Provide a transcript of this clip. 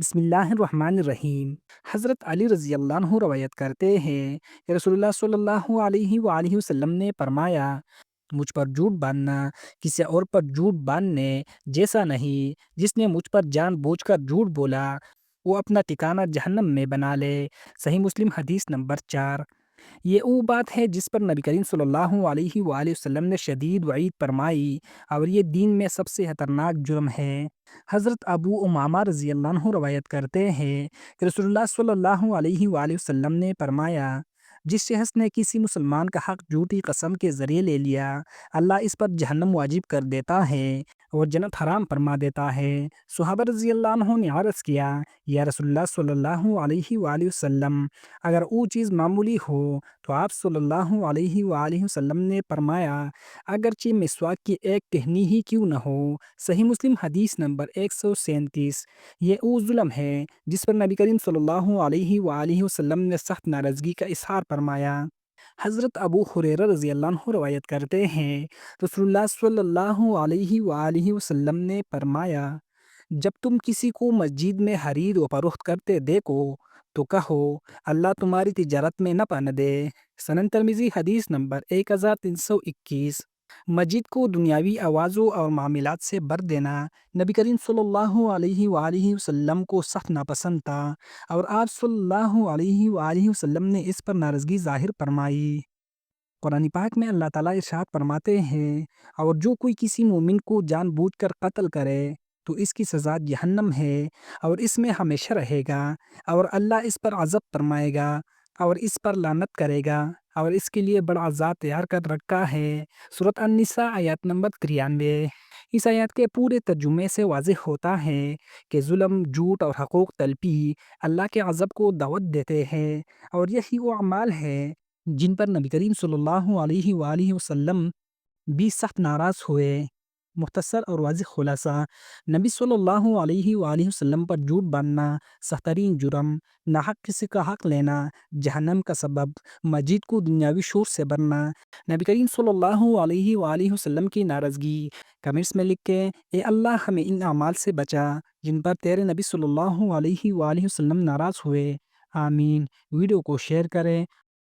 بسم اللہ الرحمن الرحیم۔ حضرت علی رضی اللہ عنہ روایت کرتے ہیں کہ رسول اللہ صلی اللہ علیہ وآلہ وسلم نے فرمایا، مجھ پر جھوٹ باندھنا کسی اور پر جھوٹ باندھنے جیسا نہیں۔ جس نے مجھ پر جان بوجھ کر جھوٹ بولا وہ اپنا ٹھکانہ جہنم میں بنا لے۔ صحیح مسلم حدیث نمبر 4۔ یہ وہ بات ہے جس پر نبی کریم صلی اللہ علیہ وآلہ وسلم نے شدید وعید فرمائی، اور یہ دین میں سب سے خطرناک جرم ہے۔ حضرت ابو امامہ رضی اللہ عنہ روایت کرتے ہیں کہ رسول اللہ صلی اللہ علیہ وآلہ وسلم نے فرمایا، جس شخص نے کسی مسلمان کا حق جھوٹی قسم کے ذریعے لے لیا، اللہ اس پر جہنم واجب کر دیتا ہے اور جنت حرام فرما دیتا ہے۔ صحابہ رضی اللہ عنہ نے عرض کیا، یا رسول اللہ صلی اللہ علیہ وآلہ وسلم، اگر وہ چیز معمولی ہو تو آپ صلی اللہ علیہ وآلہ وسلم نے فرمایا، اگرچہ مسواک کی ایک ٹہنی ہی کیوں نہ ہو۔ صحیح مسلم حدیث نمبر 137۔ یہ وہ ظلم ہے جس پر نبی کریم صلی اللہ علیہ وآلہ وسلم نے سخت ناراضگی کا اظہار فرمایا۔ حضرت ابو ہریرہ رضی اللہ عنہ روایت کرتے ہیں، رسول اللہ صلی اللہ علیہ وآلہ وسلم نے فرمایا، جب تم کسی کو مسجد میں خرید و فروخت کرتے دیکھو تو کہو، اللہ تمہاری تجارت میں نفع نہ دے۔ سنن ترمذی حدیث نمبر 1321۔ مسجد کو دنیاوی آوازوں اور معاملات سے بھر دینا نبی کریم صلی اللہ علیہ وآلہ وسلم کو سخت ناپسند تھا، اور آپ صلی اللہ علیہ وآلہ وسلم نے اس پر ناراضگی ظاہر فرمائی۔ قرآن پاک میں اللہ تعالیٰ ارشاد فرماتے ہیں، اور جو کوئی کسی مومن کو جان بوجھ کر قتل کرے تو اس کی سزا جہنم ہے اور اس میں ہمیشہ رہے گا، اور اللہ اس پر عذاب فرمائے گا اور اس پر لعنت کرے گا، اور اس کے لیے بڑا عذاب تیار کر رکھا ہے۔ سورۃ النساء آیت نمبر 93۔ اس آیت کے پورے ترجمے سے واضح ہوتا ہے کہ ظلم، جھوٹ اور حقوق تلفی اللہ کے عذاب کو دعوت دیتے ہیں، اور یہی وہ اعمال ہیں جن پر نبی کریم صلی اللہ علیہ وآلہ وسلم بھی سخت ناراض ہوئے۔ مختصر اور واضح خلاصہ، نبی صلی اللہ علیہ وآلہ وسلم پر جھوٹ باندھنا سخت ترین جرم، ناحق کسی کا حق لینا جہنم کا سبب، مسجد کو دنیاوی شور سے بھرنا، نبی کریم صلی اللہ علیہ وآلہ وسلم کی ناراضگی۔ کمنٹس میں لکھیں، اے اللہ ہمیں ان اعمال سے بچا جن پر تیرے نبی صلی اللہ علیہ وآلہ وسلم ناراض ہوئے۔ آمین۔ ویڈیو کو شیئر کریں